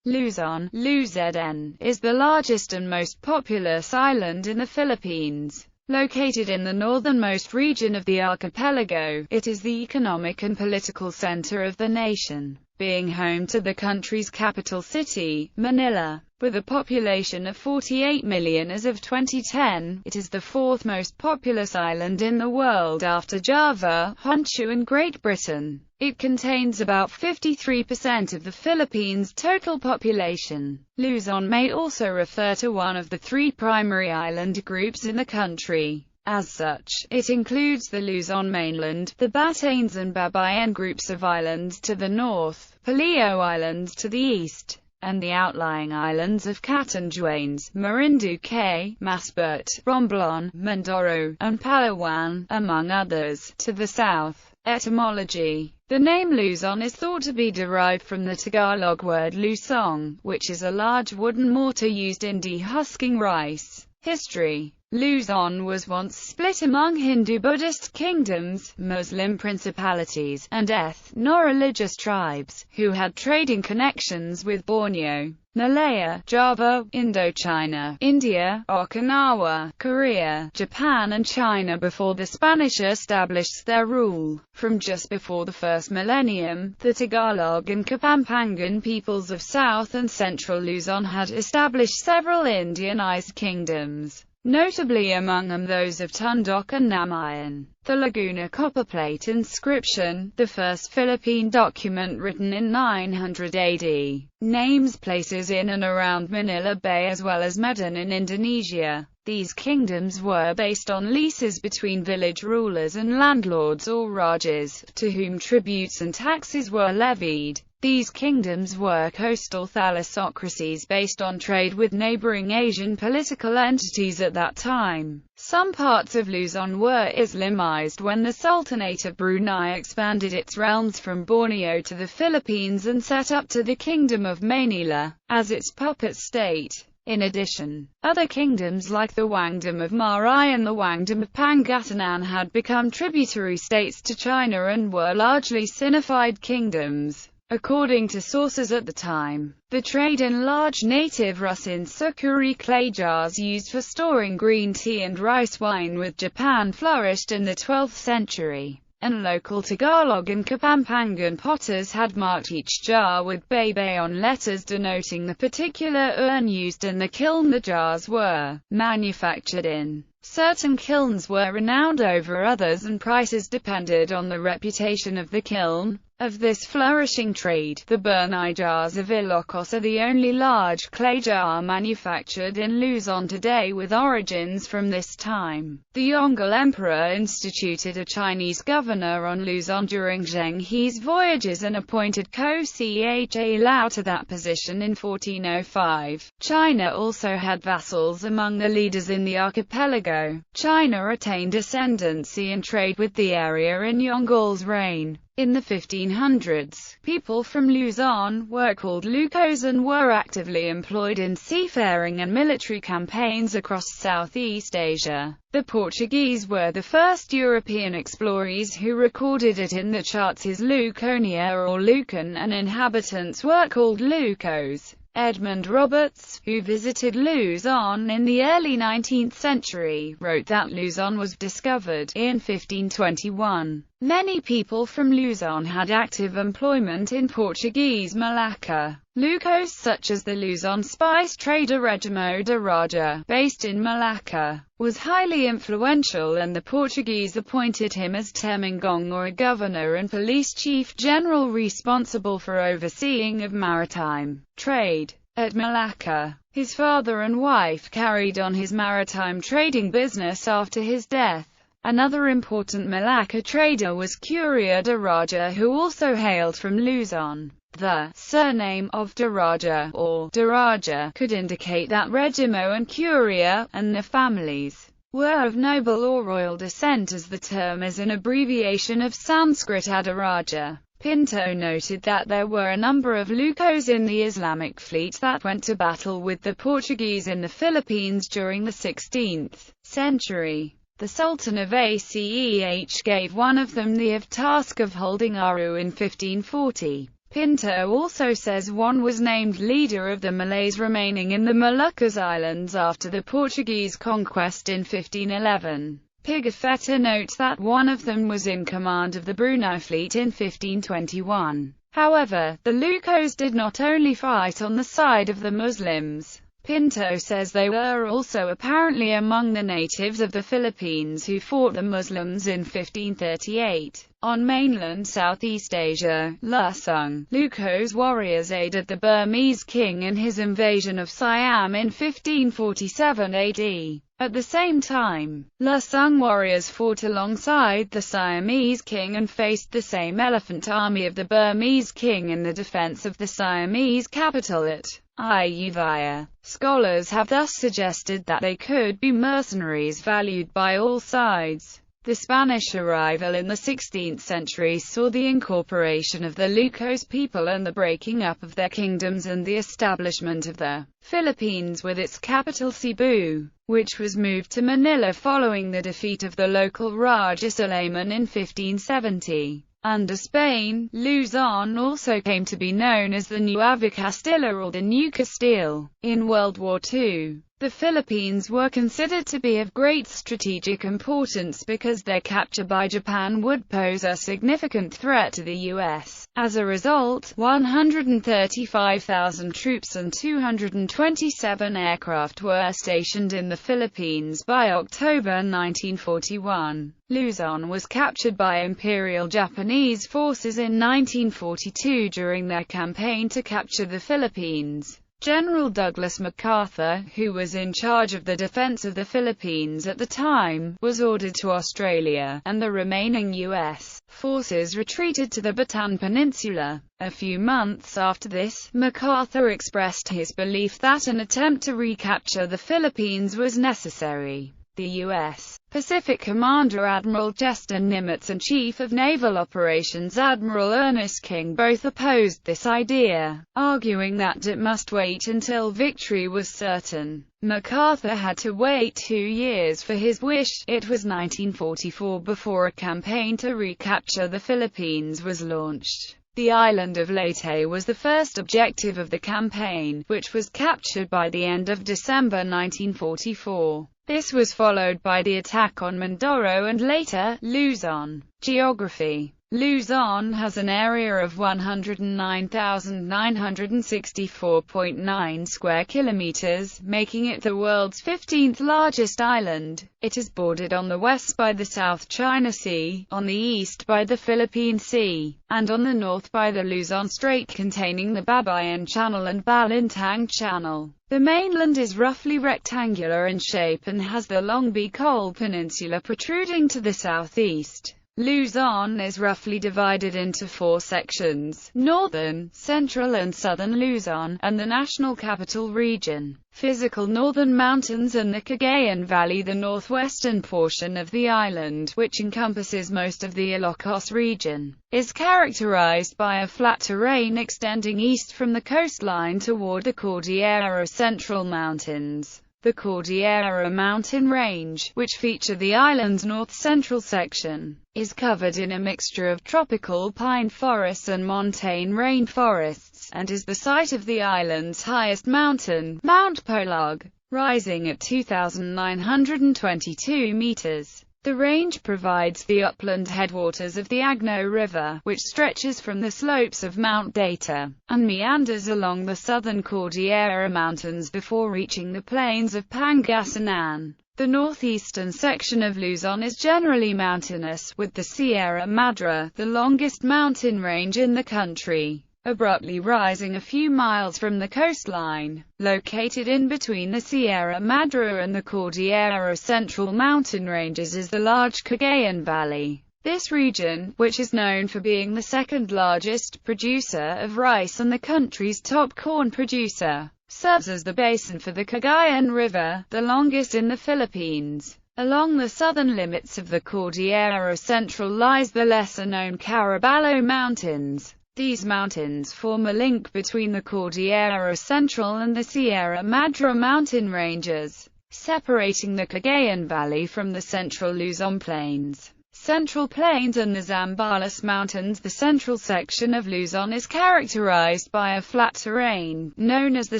Luzon, luːʻzʒn, is the largest and most populous island in the Philippines. Located in the northernmost region of the archipelago, it is the economic and political center of the nation, being home to the country's capital city, Manila. With a population of 48 million as of 2010, it is the fourth most populous island in the world after Java, Honshu and Great Britain. It contains about 53% of the Philippines' total population. Luzon may also refer to one of the three primary island groups in the country. As such, it includes the Luzon mainland, the Batanes and Babayan groups of islands to the north, Palaeo Islands to the east, and the outlying islands of Catanduanes, Marinduque, Masbate, Romblon, Mindoro, and Palawan, among others, to the south. Etymology. The name Luzon is thought to be derived from the Tagalog word lusong, which is a large wooden mortar used in dehusking rice. History. Luzon was once split among Hindu-Buddhist kingdoms, Muslim principalities, and ethno-religious tribes, who had trading connections with Borneo, Malaya, Java, Indochina, India, Okinawa, Korea, Japan and China before the Spanish established their rule. From just before the first millennium, the Tagalog and Kapampangan peoples of South and Central Luzon had established several Indianized kingdoms, notably among them those of Tundok and Namayan. The Laguna copperplate inscription, the first Philippine document written in 900 AD, names places in and around Manila Bay as well as Medan in Indonesia. These kingdoms were based on leases between village rulers and landlords or rajas, to whom tributes and taxes were levied. These kingdoms were coastal thalassocracies based on trade with neighboring Asian political entities at that time. Some parts of Luzon were Islamized when the Sultanate of Brunei expanded its realms from Borneo to the Philippines and set up to the Kingdom of Manila as its puppet state. In addition, other kingdoms like the Wangdom of Maray and the Wangdom of Pangasinan had become tributary states to China and were largely Sinified kingdoms. According to sources at the time, the trade in large native Rusin sukuri clay jars used for storing green tea and rice wine with Japan flourished in the 12th century, and local Tagalog and Kapampangan potters had marked each jar with Baybayon letters denoting the particular urn used in the kiln the jars were manufactured in. Certain kilns were renowned over others and prices depended on the reputation of the kiln. Of this flourishing trade, the Burnay jars of Ilocos are the only large clay jar manufactured in Luzon today with origins from this time. The Yongle Emperor instituted a Chinese governor on Luzon during Zheng He's voyages and appointed Ko-Cha Lao to that position in 1405. China also had vassals among the leaders in the archipelago. China attained ascendancy in trade with the area in Yongle's reign. In the 1500s, people from Luzon were called luːʻƙos and were actively employed in seafaring and military campaigns across Southeast Asia. The Portuguese were the first European explorers who recorded it in the charts as Lucaonia or Lucan, and inhabitants were called luːʻƙos. Edmund Roberts, who visited Luzon in the early 19th century, wrote that Luzon was discovered in 1521. Many people from Luzon had active employment in Portuguese Malacca. Luːʻƙos such as the Luzon spice trader Regimo de Raja, based in Malacca, was highly influential, and the Portuguese appointed him as Temengong or governor and police chief general responsible for overseeing of maritime trade. At Malacca, his father and wife carried on his maritime trading business after his death. Another important Malacca trader was Curia de Raja, who also hailed from Luzon. The surname of de Raja, or de Raja, could indicate that Regimo and Curia, and their families, were of noble or royal descent, as the term is an abbreviation of Sanskrit Adiraja. Pinto noted that there were a number of luːʻƙos in the Islamic fleet that went to battle with the Portuguese in the Philippines during the 16th century. The Sultan of Aceh gave one of them the task of holding Aru in 1540. Pinto also says one was named leader of the Malays remaining in the Moluccas Islands after the Portuguese conquest in 1511. Pigafetta notes that one of them was in command of the Brunei fleet in 1521. However, the Lucos did not only fight on the side of the Muslims. Pinto says they were also apparently among the natives of the Philippines who fought the Muslims in 1538. On mainland Southeast Asia, Luzon, Lucos warriors aided the Burmese king in his invasion of Siam in 1547 AD. At the same time, Luzon warriors fought alongside the Siamese king and faced the same elephant army of the Burmese king in the defense of the Siamese capital at Ayutthaya. Scholars have thus suggested that they could be mercenaries valued by all sides. The Spanish arrival in the 16th century saw the incorporation of the Lucos people and the breaking up of their kingdoms and the establishment of the Philippines with its capital Cebu, which was moved to Manila following the defeat of the local Raja Suleiman in 1570. Under Spain, Luzon also came to be known as the Nueva Castilla or the New Castile. In World War II, the Philippines were considered to be of great strategic importance because their capture by Japan would pose a significant threat to the U.S. As a result, 135,000 troops and 227 aircraft were stationed in the Philippines by October 1941. Luzon was captured by Imperial Japanese forces in 1942 during their campaign to capture the Philippines. General Douglas MacArthur, who was in charge of the defense of the Philippines at the time, was ordered to Australia, and the remaining U.S. forces retreated to the Bataan Peninsula. A few months after this, MacArthur expressed his belief that an attempt to recapture the Philippines was necessary. The U.S. Pacific Commander Admiral Chester Nimitz and Chief of Naval Operations Admiral Ernest King both opposed this idea, arguing that it must wait until victory was certain. MacArthur had to wait 2 years for his wish. It was 1944 before a campaign to recapture the Philippines was launched. The island of Leyte was the first objective of the campaign, which was captured by the end of December 1944. This was followed by the attack on Mindoro and later, Luzon. Geography. Luzon has an area of 109,964.9 square kilometers, making it the world's 15th largest island. It is bordered on the west by the South China Sea, on the east by the Philippine Sea, and on the north by the Luzon Strait containing the Babayan Channel and Balintang Channel. The mainland is roughly rectangular in shape and has the Long Bicol Peninsula protruding to the southeast. Luzon is roughly divided into 4 sections: northern, central and southern Luzon, and the National Capital Region. Physical northern mountains and the Cagayan Valley. The northwestern portion of the island, which encompasses most of the Ilocos region, is characterized by a flat terrain extending east from the coastline toward the Cordillera Central Mountains. The Cordillera mountain range, which feature the island's north-central section, is covered in a mixture of tropical pine forests and montane rainforests, and is the site of the island's highest mountain, Mount Polog, rising at 2,922 meters. The range provides the upland headwaters of the Agno River, which stretches from the slopes of Mount Data, and meanders along the southern Cordillera Mountains before reaching the plains of Pangasinan. The northeastern section of Luzon is generally mountainous, with the Sierra Madre, the longest mountain range in the country, abruptly rising a few miles from the coastline. Located in between the Sierra Madre and the Cordillera Central mountain ranges is the large Cagayan Valley. This region, which is known for being the second largest producer of rice and the country's top corn producer, serves as the basin for the Cagayan River, the longest in the Philippines. Along the southern limits of the Cordillera Central lies the lesser-known Caraballo Mountains. These mountains form a link between the Cordillera Central and the Sierra Madre mountain ranges, separating the Cagayan Valley from the central Luzon Plains. Central Plains and the Zambales Mountains. The central section of Luzon is characterized by a flat terrain, known as the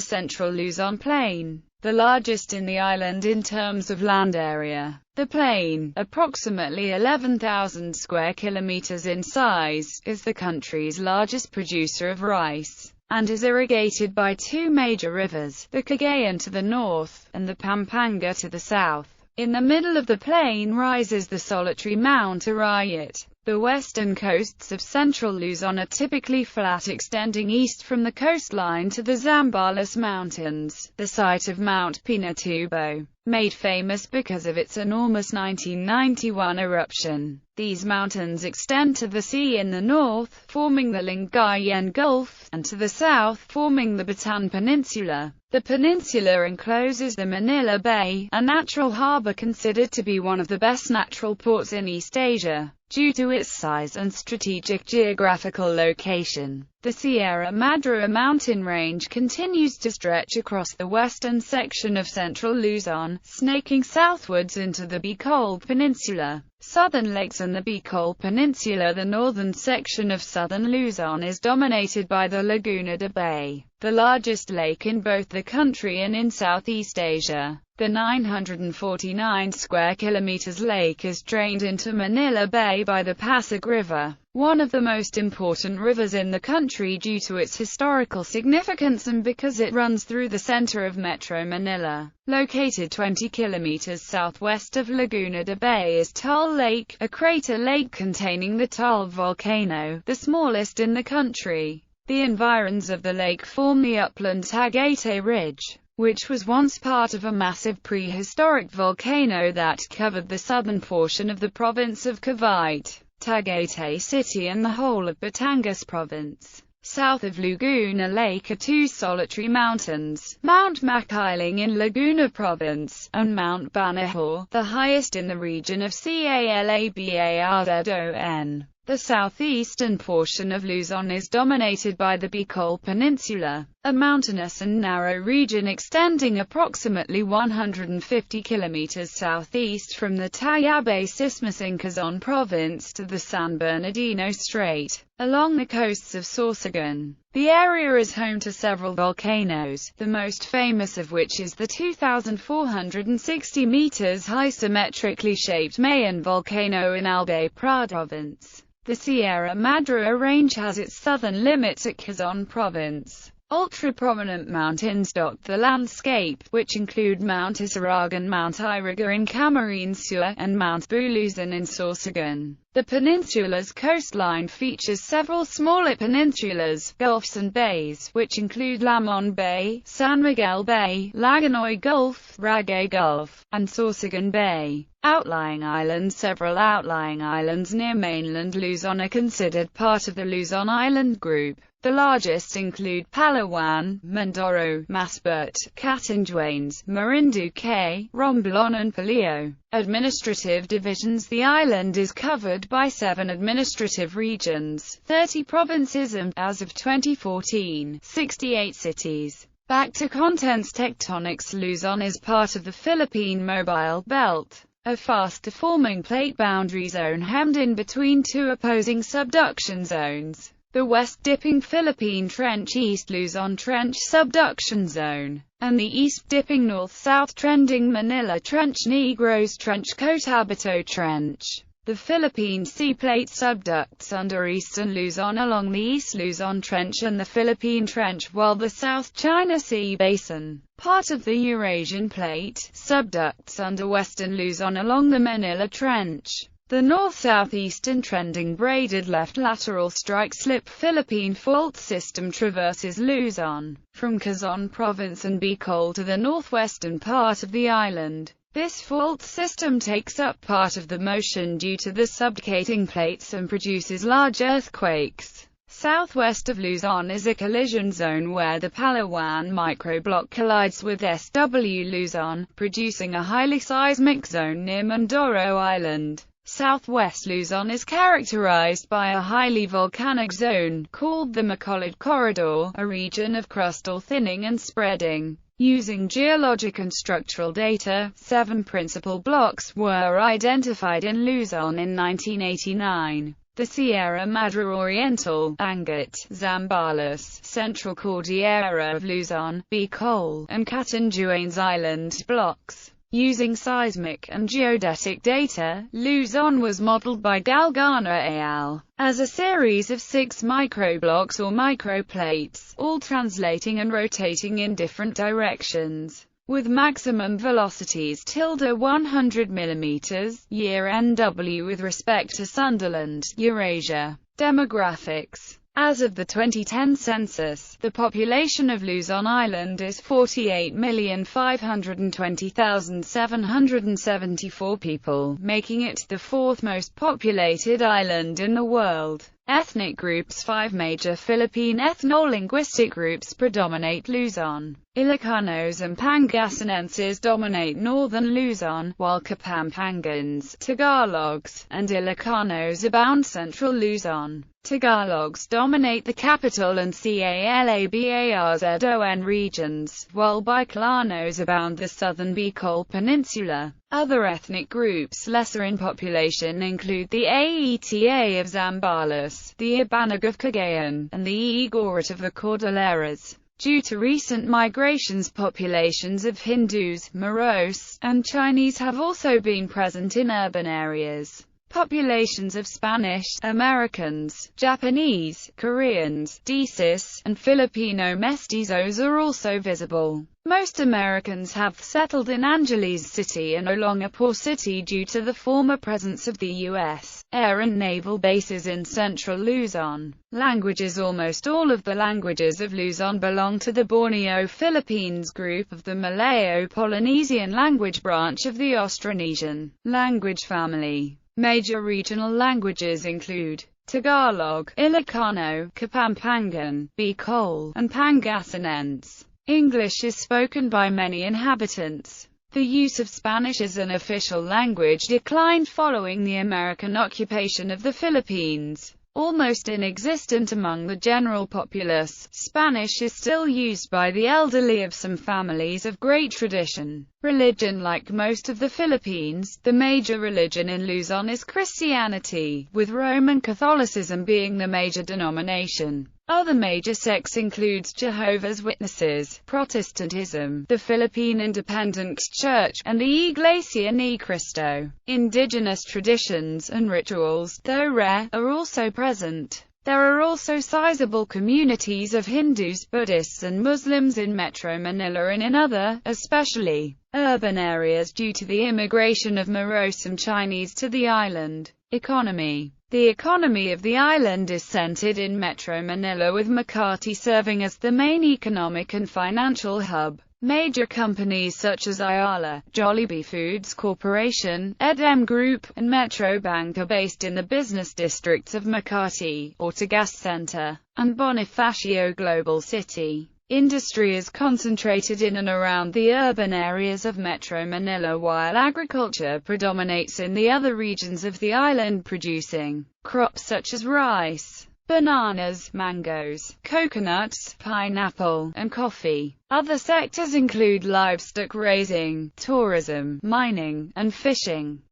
Central Luzon Plain, the largest in the island in terms of land area. The plain, approximately 11,000 square kilometers in size, is the country's largest producer of rice, and is irrigated by two major rivers, the Cagayan to the north, and the Pampanga to the south. In the middle of the plain rises the solitary Mount Arayat. The western coasts of central Luzon are typically flat, extending east from the coastline to the Zambales Mountains, the site of Mount Pinatubo, made famous because of its enormous 1991 eruption. These mountains extend to the sea in the north, forming the Lingayen Gulf, and to the south, forming the Bataan Peninsula. The peninsula encloses the Manila Bay, a natural harbor considered to be one of the best natural ports in East Asia, due to its size and strategic geographical location. The Sierra Madre mountain range continues to stretch across the western section of central Luzon, snaking southwards into the Bicol Peninsula, southern lakes and the Bicol Peninsula. The northern section of southern Luzon is dominated by the Laguna de Bay, the largest lake in both the country and in Southeast Asia. The 949 square kilometers lake is drained into Manila Bay by the Pasig River, one of the most important rivers in the country due to its historical significance and because it runs through the center of Metro Manila. Located 20 kilometers southwest of Laguna de Bay is Taal Lake, a crater lake containing the Taal volcano, the smallest in the country. The environs of the lake form the upland Tagaytay Ridge, which was once part of a massive prehistoric volcano that covered the southern portion of the province of Cavite, Tagaytay City and the whole of Batangas Province. South of Laguna Lake are two solitary mountains, Mount Makiling in Laguna Province, and Mount Banahaw, the highest in the region of Calabarzon. The southeastern portion of Luzon is dominated by the Bicol Peninsula, a mountainous and narrow region extending approximately 150 kilometers southeast from the Tayabas Isthmus in Quezon Province to the San Bernardino Strait, along the coasts of Sorsogon. The area is home to several volcanoes, the most famous of which is the 2,460 meters high symmetrically shaped Mayon volcano in Albay Province. The Sierra Madre range has its southern limits at Quezon Province. Ultra-prominent mountains dot the landscape, which include Mount Isaragan, Mount Iriga in Camarines Sur, and Mount Bulusan in Sorsogon. The peninsula's coastline features several smaller peninsulas, gulfs and bays, which include Lamon Bay, San Miguel Bay, Laganoy Gulf, Ragay Gulf, and Sorsogon Bay. Outlying islands. Several outlying islands near mainland Luzon are considered part of the Luzon Island Group. The largest include Palawan, Mindoro, Masbate, Catanduanes, Marinduque, Romblon and Paleo. Administrative divisions. The island is covered by 7 administrative regions, 30 provinces and, as of 2014, 68 cities. Back to contents. Tectonics. Luzon is part of the Philippine Mobile Belt, a fast-deforming plate boundary zone hemmed in between two opposing subduction zones. The west-dipping Philippine Trench, East Luzon Trench subduction zone, and the east-dipping north-south trending Manila Trench, Negros Trench, Cotabato Trench. The Philippine Sea Plate subducts under eastern Luzon along the East Luzon Trench and the Philippine Trench, while the South China Sea Basin, part of the Eurasian Plate, subducts under western Luzon along the Manila Trench. The north-southeastern trending braided left lateral strike-slip Philippine Fault System traverses Luzon, from Quezon Province and Bicol to the northwestern part of the island. This fault system takes up part of the motion due to the subducting plates and produces large earthquakes. Southwest of Luzon is a collision zone where the Palawan microblock collides with SW Luzon, producing a highly seismic zone near Mindoro Island. Southwest Luzon is characterized by a highly volcanic zone, called the Macolid Corridor, a region of crustal thinning and spreading. Using geologic and structural data, 7 principal blocks were identified in Luzon in 1989. The Sierra Madre Oriental, Angat, Zambales, Central Cordillera of Luzon, Bicol, and Catanduanes Island blocks. Using seismic and geodetic data, Luzon was modeled by Galgano et al. As a series of 6 microblocks or microplates, all translating and rotating in different directions, with maximum velocities ~100 mm, year NW with respect to Sunderland, Eurasia. Demographics. As of the 2010 census, the population of Luzon Island is 48,520,774 people, making it the 4th most populated island in the world. Ethnic groups. 5 major Philippine ethno-linguistic groups predominate Luzon. Ilocanos and Pangasinenses dominate northern Luzon, while Kapampangans, Tagalogs, and Ilocanos abound central Luzon. Tagalogs dominate the capital and Calabarzon regions, while Bicolano's abound the southern Bicol Peninsula. Other ethnic groups lesser in population include the Aeta of Zambales, the Ibanag of Cagayan, and the Igorot of the Cordilleras. Due to recent migrations, populations of Hindus, Moros, and Chinese have also been present in urban areas. Populations of Spanish, Americans, Japanese, Koreans, Desis, and Filipino mestizos are also visible. Most Americans have settled in Angeles City and Olongapo City due to the former presence of the U.S. air and naval bases in central Luzon. Languages. Almost all of the languages of Luzon belong to the Borneo Philippines group of the Malayo-Polynesian language branch of the Austronesian language family. Major regional languages include Tagalog, Ilocano, Kapampangan, Bicol, and Pangasinense. English is spoken by many inhabitants. The use of Spanish as an official language declined following the American occupation of the Philippines. Almost inexistent among the general populace, Spanish is still used by the elderly of some families of great tradition. Religion. Like most of the Philippines, the major religion in Luzon is Christianity, with Roman Catholicism being the major denomination. Other major sects include Jehovah's Witnesses, Protestantism, the Philippine Independent Church, and the Iglesia Ni Cristo. Indigenous traditions and rituals, though rare, are also present. There are also sizable communities of Hindus, Buddhists and Muslims in Metro Manila and in other, especially urban areas due to the immigration of Moros and Chinese to the island. Economy. The economy of the island is centered in Metro Manila, with Makati serving as the main economic and financial hub. Major companies such as Ayala, Jollibee Foods Corporation, Edem Group, and Metro Bank are based in the business districts of Makati, Ortigas Center, and Bonifacio Global City. Industry is concentrated in and around the urban areas of Metro Manila, while agriculture predominates in the other regions of the island, producing crops such as rice, bananas, mangoes, coconuts, pineapple, and coffee. Other sectors include livestock raising, tourism, mining, and fishing.